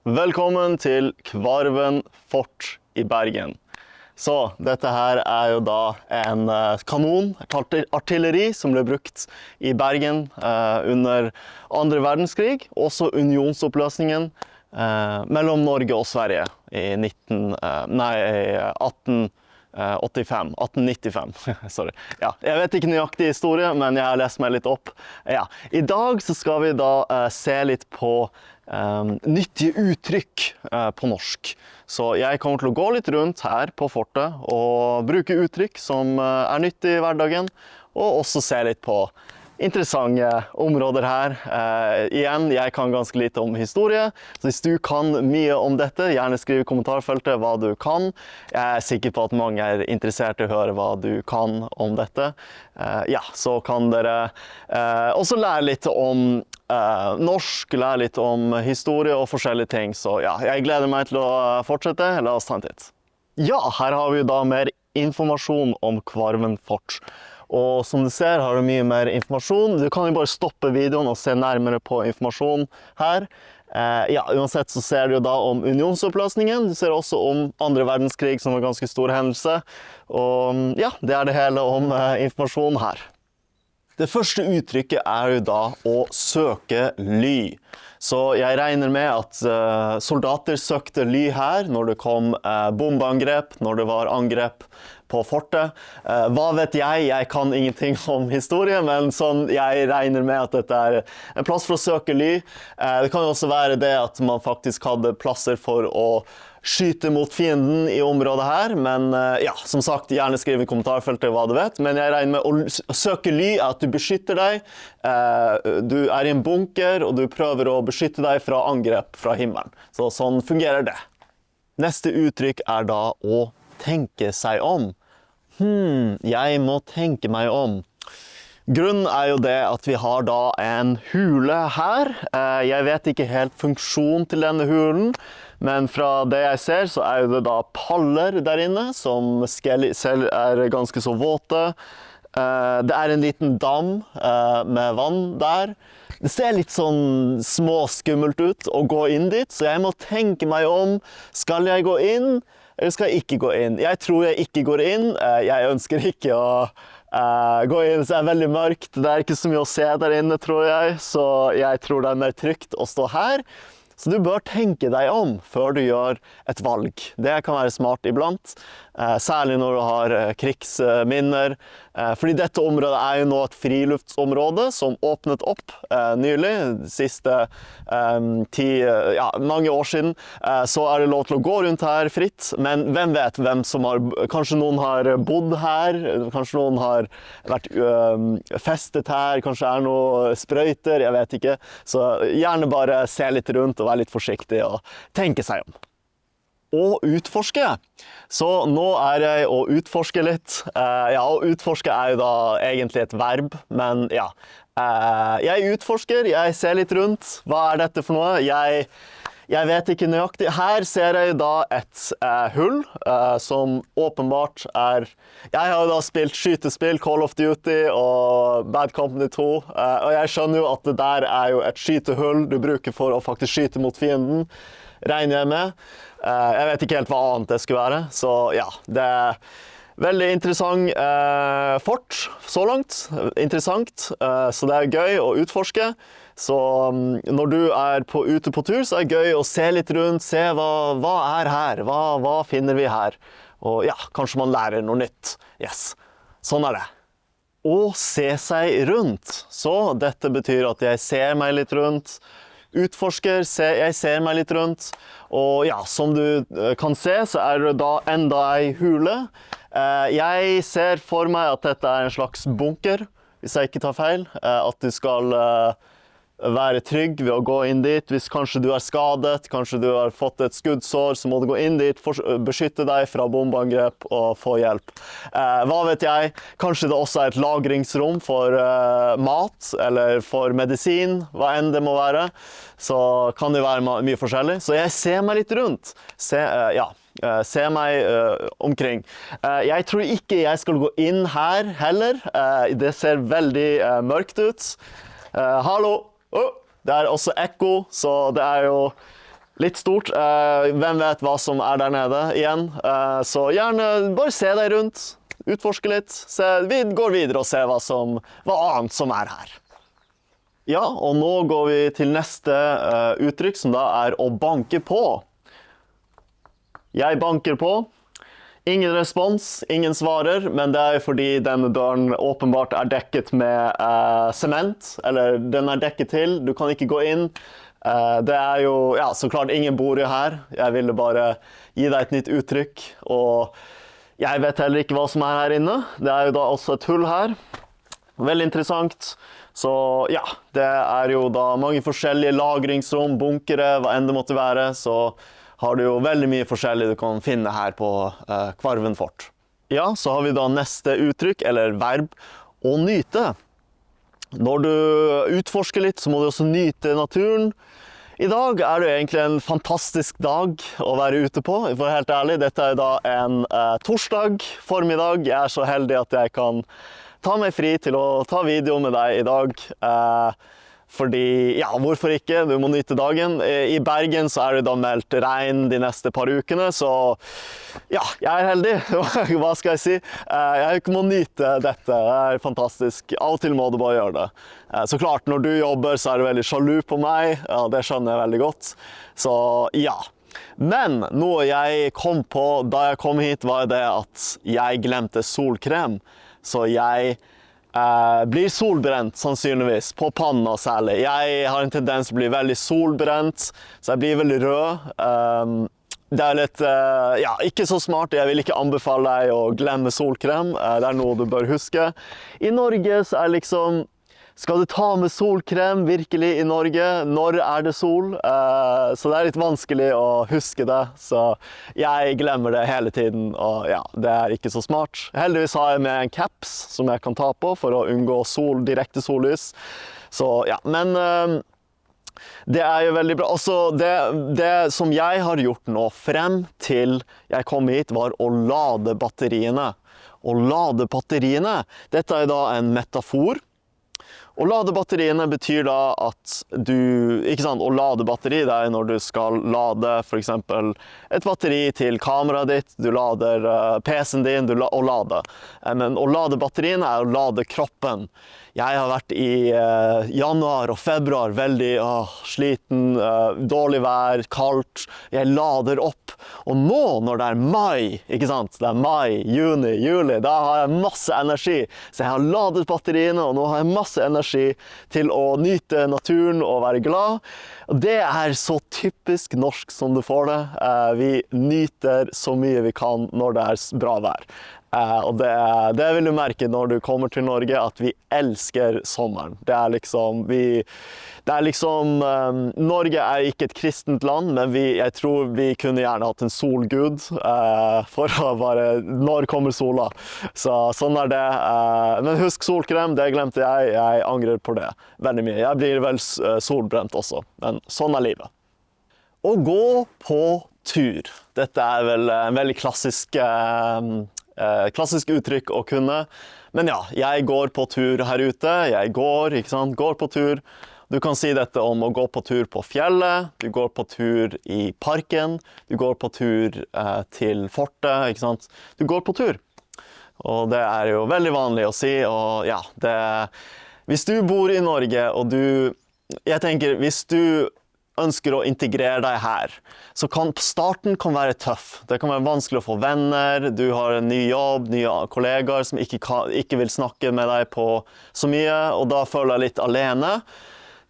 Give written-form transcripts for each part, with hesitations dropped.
Velkommen til Kvarven fort i Bergen. Så dette her jo da en kanon, et artilleri som ble brukt i Bergen under andre verdenskrig, også unionsoppløsningen mellom Norge og Sverige i 1895. Sorry. Ja, jeg vet ikke nøyaktig historie, men jeg har lest meg litt opp. Ja. I dag så skal vi da se litt på nyttige uttrykk på norsk. Så jeg kommer til å gå litt rundt her på fortet og bruke uttrykk som nyttige i hverdagen, og også se litt på interessante områder her. Igjen, jeg kan ganske lite om historie, så hvis du kan mye om dette, gjerne skriv i kommentarfeltet hva du kan. Jeg sikker på at mange interessert i å høre hva du kan om dette. Ja, så kan dere også lære litt om norsk, lære litt om historie og forskjellige ting. Så ja, jeg gleder meg til å fortsette. La oss ta en titt. Ja, her har vi da mer informasjon om Kvarven fort. Og som du ser har du mye mer informasjon. Du kan jo bare stoppe videoen og se nærmere på informasjon her. Ja, uansett så ser du da om unionsoppløsningen. Du ser også om andre verdenskrig som var en ganske stor hendelse. Og ja, det det hele om informasjon her. Det første uttrykket jo da å søke ly. Så jeg regner med at soldater søkte ly her når det kom bombeangrep, når det var angrep på fortet. Hva vet jeg? Jeg kan ingenting om historie, men sånn, jeg regner med at dette en plass for å søke ly. Det kan jo også være det at man faktisk hadde plasser for å skyte mot fienden i området her, men ja, som sagt, gjerne skriv i kommentarfeltet hva du vet, men jeg regner med å søke ly at du beskytter deg, du i en bunker, og du prøver å beskytte deg fra angrep fra himmelen. Så sånn fungerer det. Neste uttrykk da å tenke seg om. Jeg må tenke meg om. Grunnen jo det at vi har da en hule her. Jeg vet ikke helt funksjonen til denne hulen, men fra det jeg ser så jo det da paller der inne, som selv ganske så våte. Det en liten dam med vann der. Det ser litt sånn småskummelt ut å gå inn dit, så jeg må tenke meg om. Skal jeg gå inn, eller skal jeg ikke gå inn? Jeg tror jeg ikke går inn. Jeg ønsker ikke å gå inn, så det veldig mørkt. Det ikke så mye å se der inne, tror jeg. Så jeg tror det mer trygt å stå her. Så du bør tenke deg om før du gjør et valg. Det kan være smart iblant, særlig når du har krigsminner. Fordi dette området jo nå et friluftsområde som åpnet opp nylig, de siste mange år siden. Så det lov til å gå rundt her fritt, men hvem vet hvem som kanskje noen har bodd her, kanskje noen har vært festet her, kanskje noe sprøyter, jeg vet ikke. Så gjerne bare se litt rundt og være litt forsiktig og tenke seg om. Og utforske. Så nå jeg å utforske litt. Ja, å utforske jo da egentlig et verb, men ja. Jeg utforsker, jeg ser litt rundt. Hva dette for noe? Jeg vet ikke nøyaktig. Her ser jeg da et hull som åpenbart Jeg har jo da spilt skytespill, Call of Duty og Bad Company 2, og jeg skjønner jo at det der jo et skytehull du bruker for å faktisk skyte mot fienden, regner jeg med. Jeg vet ikke helt hva annet det skulle være, så ja, det veldig interessant fort, så langt. Interessant, så det gøy å utforske. Så når du ute på tur, så det gøy å se litt rundt, se hva her, hva finner vi her. Og ja, kanskje man lærer noe nytt. Yes, sånn det. Å se seg rundt. Så dette betyr at jeg ser meg litt rundt. Utforsker, jeg ser meg litt rundt. Og ja, som du kan se, så det da enda en hule. Jeg ser for meg at dette en slags bunker, hvis jeg ikke tar feil. At du skal være trygg ved å gå inn dit. Hvis kanskje du skadet, kanskje du har fått et skuddsår, så må du gå inn dit, beskytte deg fra bombeangrep og få hjelp. Hva vet jeg? Kanskje det også et lagringsrom for mat, eller for medisin, hva enn det må være. Så kan det være mye forskjellig. Så jeg ser meg litt rundt. Se meg omkring. Jeg tror ikke jeg skal gå inn her heller. Det ser veldig mørkt ut. Hallo! Det også ekko, så det jo Litt stort. Hvem vet hva som er der nede igjen? Så gjerne bare se deg rundt, utforske litt. Vi går videre og ser hva annet som er her. Ja, og nå går vi til neste uttrykk, som da er å banke på. Jeg banker på. Ingen respons, ingen svarer, men det er fordi denne døren åpenbart er dekket med sement, eller den er dekket til, du kan ikke gå inn. Det er jo, ja, så klart ingen bor jo her. Jeg ville bare gi deg et nytt uttrykk, og jeg vet heller ikke hva som er her inne. Det er jo da også et hull her. Veldig interessant. Så ja, det er jo da mange forskjellige lagringsrom, bunkere, hva enn det måtte være, så har du jo veldig mye forskjellig du kan finne her på Kvarven fort. Ja, så har vi da neste uttrykk, eller verb, å nyte. Når du utforsker litt, så må du også nyte naturen. I dag er det egentlig en fantastisk dag å være ute på, for helt ærlig. Dette er da en torsdag formiddag. Jeg er så heldig at jeg kan ta meg fri til å ta video med deg i dag. Fordi, ja, hvorfor ikke? Du må nyte dagen. I Bergen så er det da meldt regn de neste par ukene, så ja, jeg er heldig. Hva skal jeg si? Jeg må nyte dette. Det er fantastisk. Av og til må du bare gjøre det. Så klart, når du jobber så er du veldig sjalu på meg. Ja, det skjønner jeg veldig godt. Så ja. Men noe jeg kom på da jeg kom hit var det at jeg glemte solkrem. Så jeg blir solbrent sannsynligvis, på panna særlig. Jeg har en tendens til å bli veldig solbrent, så jeg blir veldig rød. Det er litt, ja, ikke så smart. Jeg vil ikke anbefale deg å glemme solkrem. Det er noe du bør huske. I Norge så er liksom, skal du ta med solkrem virkelig i Norge? Når er det sol? Så det er litt vanskelig å huske det, så jeg glemmer det hele tiden, og ja, det er ikke så smart. Heldigvis har jeg med en caps som jeg kan ta på for å unngå direkte sollys. Så ja, men det er jo veldig bra. Også det som jeg har gjort nå frem til jeg kom hit var å lade batteriene. Å lade batteriene, dette er da en metafor. Å lade batteriene betyr da at ikke sant, å lade batteri, det er når du skal lade for eksempel et batteri til kameraet ditt, du lader PC-en din, å lade. Men å lade batteriene er å lade kroppen. Jeg har vært i januar og februar veldig sliten, dårlig vær, kaldt. Jeg lader opp. Og nå når det er mai, ikke sant? Det er mai, juni, juli, da har jeg masse energi. Så jeg har ladet batteriene, og nå har jeg masse energi til å nyte naturen og være glad. Det er så typisk norsk som du får det. Vi nyter så mye vi kan når det er bra vær. Og det vil du merke når du kommer til Norge, at vi elsker sommeren. Det er liksom, Norge er ikke et kristent land, men jeg tror vi kunne gjerne hatt en solgud for å bare, når kommer sola? Så sånn er det. Men husk solkrem, det glemte jeg angrer på det veldig mye. Jeg blir vel solbrent også, men sånn er livet. Å gå på tur. Dette er vel en veldig klassisk uttrykk å kunne. Men ja, jeg går på tur her ute. Jeg går, ikke sant? Går på tur. Du kan si dette om å gå på tur på fjellet. Du går på tur i parken. Du går på tur til fortet, ikke sant? Du går på tur. Og det er jo veldig vanlig å si, og ja, hvis du bor i Norge, og jeg tenker, hvis du ønsker å integrere deg her, så starten kan være tøff. Det kan være vanskelig å få venner, du har en ny jobb, nye kollegaer som ikke vil snakke med deg på så mye, og da føler jeg litt alene.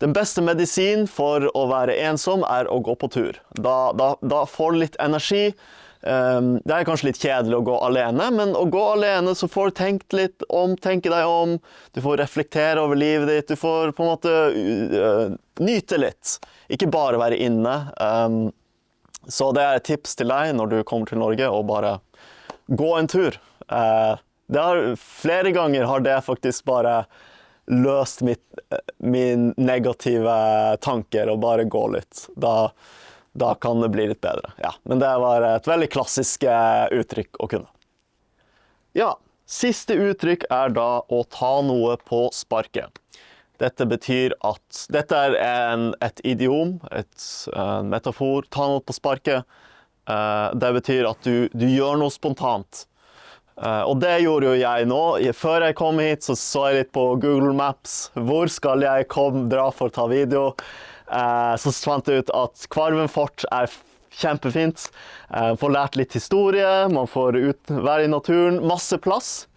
Den beste medisin for å være ensom er å gå på tur. Da får du litt energi. Det er kanskje litt kjedelig å gå alene, men å gå alene så får du tenke deg om, du får reflektere over livet ditt, du får på en måte nyte litt, ikke bare være inne. Så det er et tips til deg når du kommer til Norge, å bare gå en tur. Flere ganger har det faktisk bare løst min negative tanker og bare gå litt. Da kan det bli litt bedre. Ja, men det var et veldig klassisk uttrykk å kunne. Ja, siste uttrykk er da å ta noe på sparket. Dette betyr at dette et idiom, en metafor, ta noe på sparket. Det betyr at du gjør noe spontant. Og det gjorde jo jeg nå. Før jeg kom hit så jeg litt på Google Maps. Hvor skal jeg dra for å ta video? Så fant jeg ut at Kvarven fort kjempefint. Får lært litt historie, man får være i naturen, masse plass.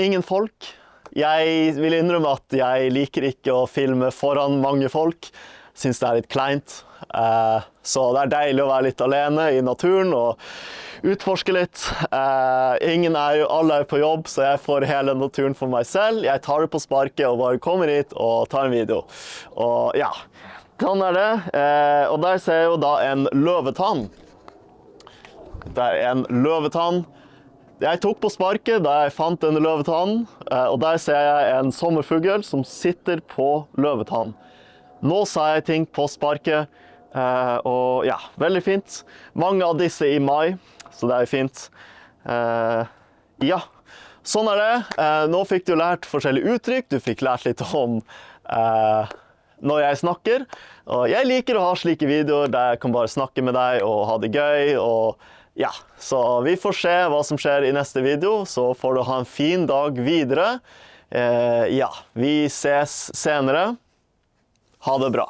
Ingen folk. Jeg vil innrømme at jeg liker ikke å filme foran mange folk. Synes det litt kleint. Så det deilig å være litt alene i naturen og utforske litt. Alle på jobb, så jeg får hele naturen for meg selv. Jeg tar det på sparket og bare kommer hit og tar en video. Og ja, sånn det. Og der ser jeg jo da en løvetann. Det en løvetann. Jeg tok på sparket da jeg fant en løvetann, og der ser jeg en sommerfugl som sitter på løvetann. Nå sa jeg ting på sparket, og ja, veldig fint. Mange av disse i mai, så det fint. Ja, sånn det. Nå fikk du lært forskjellige uttrykk, du fikk lært litt om når jeg snakker. Og jeg liker å ha slike videoer der jeg kan bare snakke med deg og ha det gøy, og ja, så vi får se hva som skjer i neste video, så får du ha en fin dag videre. Ja, vi ses senere. Ha det bra.